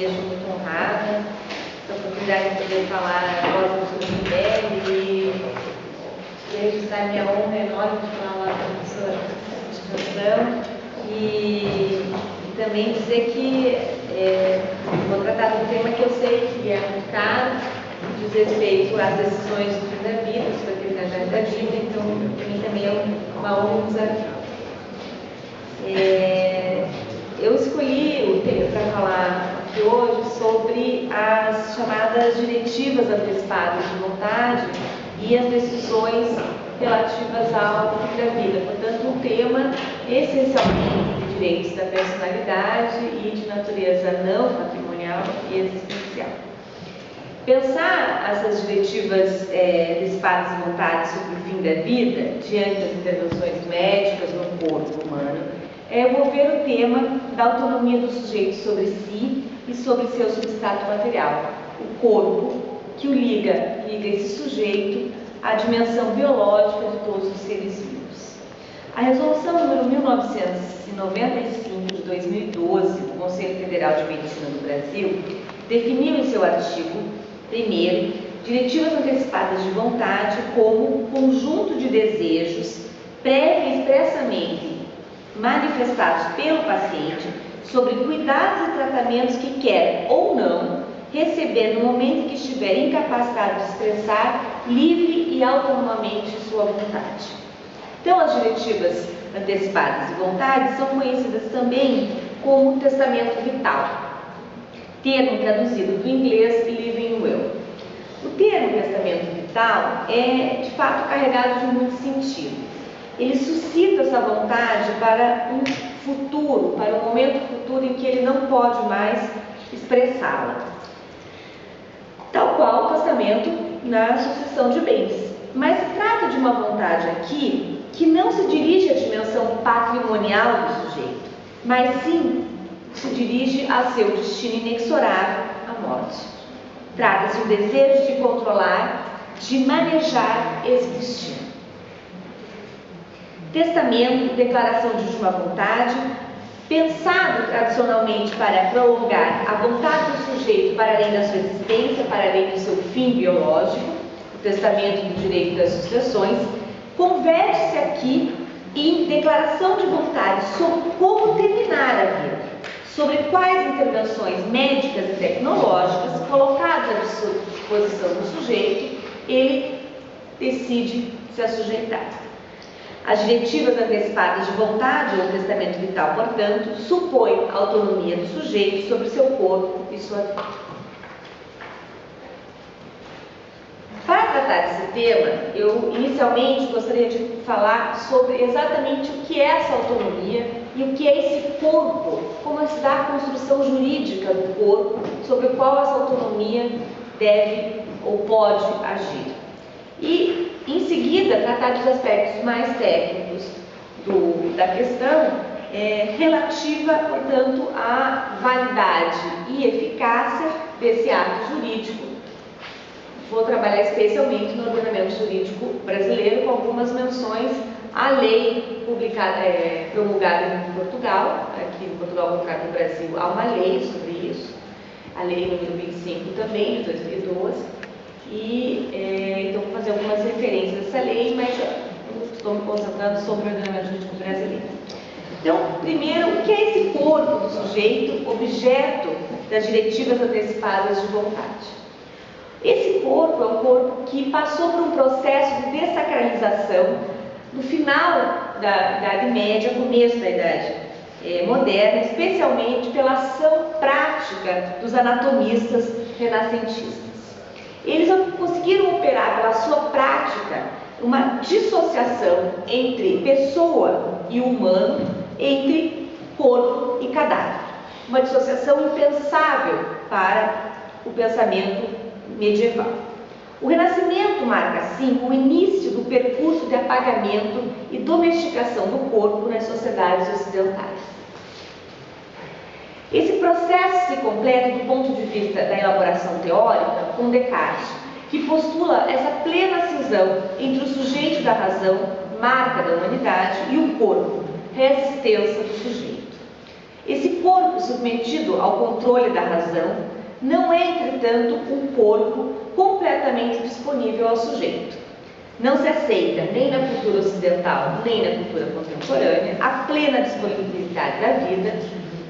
vejo muito honrada pela oportunidade de poder falar agora sobre o MBL e registrar minha honra enorme de falar com a professora de razão e também dizer que vou tratar de um tema que eu sei que é muito caro, diz respeito às decisões do fim da vida, sobre a finalidade da vida, então para mim também é uma honra e um desafio. Eu escolhi o tema para falar aqui hoje sobre as chamadas diretivas antecipadas de vontade e as decisões relativas ao fim da vida. Portanto, um tema essencialmente de direitos da personalidade e de natureza não patrimonial e existencial. Pensar essas diretivas antecipadas de vontade sobre o fim da vida diante das intervenções médicas no corpo humano é envolver o tema da autonomia do sujeito sobre si e sobre seu substrato material, o corpo, que o liga esse sujeito à dimensão biológica de todos os seres vivos. A resolução número 1995 de 2012 do Conselho Federal de Medicina do Brasil definiu em seu artigo 1º diretivas antecipadas de vontade como um conjunto de desejos prévio e expressamente manifestados pelo paciente sobre cuidados e tratamentos que quer ou não receber no momento em que estiver incapacitado de expressar livre e autonomamente sua vontade. Então, as diretivas antecipadas de vontade são conhecidas também como testamento vital, termo traduzido do inglês living will. O termo testamento vital é, de fato, carregado de muito sentido. Ele suscita essa vontade para um futuro, para um momento futuro em que ele não pode mais expressá-la. Tal qual o testamento na sucessão de bens. Mas se trata de uma vontade aqui que não se dirige à dimensão patrimonial do sujeito, mas sim se dirige a seu destino inexorável, a morte. Trata-se do desejo de controlar, de manejar esse destino. Testamento, declaração de última vontade, pensado tradicionalmente para prolongar a vontade do sujeito para além da sua existência, para além do seu fim biológico, o testamento do direito das sucessões, converte-se aqui em declaração de vontade sobre como terminar a vida, sobre quais intervenções médicas e tecnológicas colocadas à disposição do sujeito, ele decide se assujeitar. As diretivas antecipadas de vontade ou testamento vital, portanto, supõem a autonomia do sujeito sobre seu corpo e sua vida. Para tratar desse tema, eu inicialmente gostaria de falar sobre exatamente o que é essa autonomia e o que é esse corpo, como se dá a construção jurídica do corpo, sobre o qual essa autonomia deve ou pode agir. E, em seguida, tratar dos aspectos mais técnicos da questão, relativa, portanto, à validade e eficácia desse ato jurídico. Vou trabalhar especialmente no ordenamento jurídico brasileiro, com algumas menções à lei promulgada em Portugal. Aqui em Portugal, ao contrário do Brasil, há uma lei sobre isso, a lei número 25 também, de 2012. Então vou fazer algumas referências a essa lei, mas estou me concentrando sobre o ordenamento jurídico brasileiro. Então, primeiro, o que é esse corpo do sujeito, objeto das diretivas antecipadas de vontade? Esse corpo é um corpo que passou por um processo de dessacralização no final da Idade Média, começo da Idade Moderna, especialmente pela ação prática dos anatomistas renascentistas. Eles conseguiram operar pela sua prática uma dissociação entre pessoa e humano, entre corpo e cadáver. Uma dissociação impensável para o pensamento medieval. O Renascimento marca, assim, o início do percurso de apagamento e domesticação do corpo nas sociedades ocidentais. Esse processo se completa do ponto de vista da elaboração teórica com Descartes, que postula essa plena cisão entre o sujeito da razão, marca da humanidade, e o corpo, res extensa do sujeito. Esse corpo submetido ao controle da razão, não é, entretanto, um corpo completamente disponível ao sujeito. Não se aceita, nem na cultura ocidental, nem na cultura contemporânea, a plena disponibilidade da vida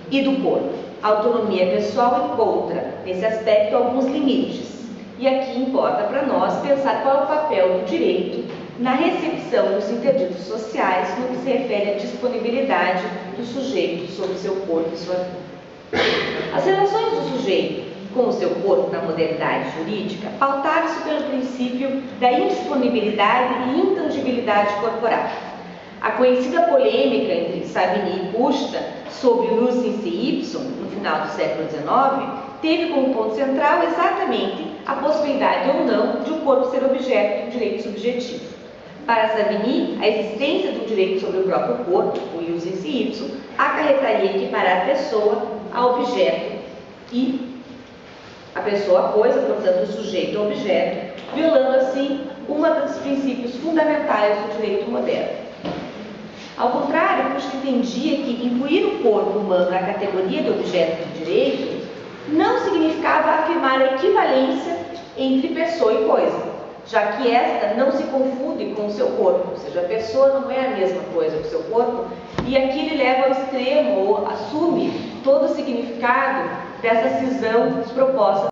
e do corpo. A autonomia pessoal encontra, nesse aspecto, alguns limites. E aqui importa para nós pensar qual é o papel do direito na recepção dos interditos sociais no que se refere à disponibilidade do sujeito sobre seu corpo e sua vida. As relações do sujeito com o seu corpo na modernidade jurídica pautaram-se pelo princípio da indisponibilidade e intangibilidade corporal. A conhecida polêmica entre Savigny e Pusta sobre o ius in se ipsum, no final do século XIX, teve como ponto central exatamente a possibilidade ou não de um corpo ser objeto de um direito subjetivo. Para Savigny, a existência do direito sobre o próprio corpo, o ius in se ipsum, acarretaria equiparar a pessoa a objeto e a pessoa a coisa, portanto, o sujeito a objeto, violando assim um dos princípios fundamentais do direito moderno. Ao contrário, Pusta entendia que incluir o corpo humano na categoria de objeto de direito não significava afirmar a equivalência entre pessoa e coisa, já que esta não se confunde com o seu corpo, ou seja, a pessoa não é a mesma coisa que o seu corpo, e aqui ele leva ao extremo, ou assume todo o significado dessa cisão proposta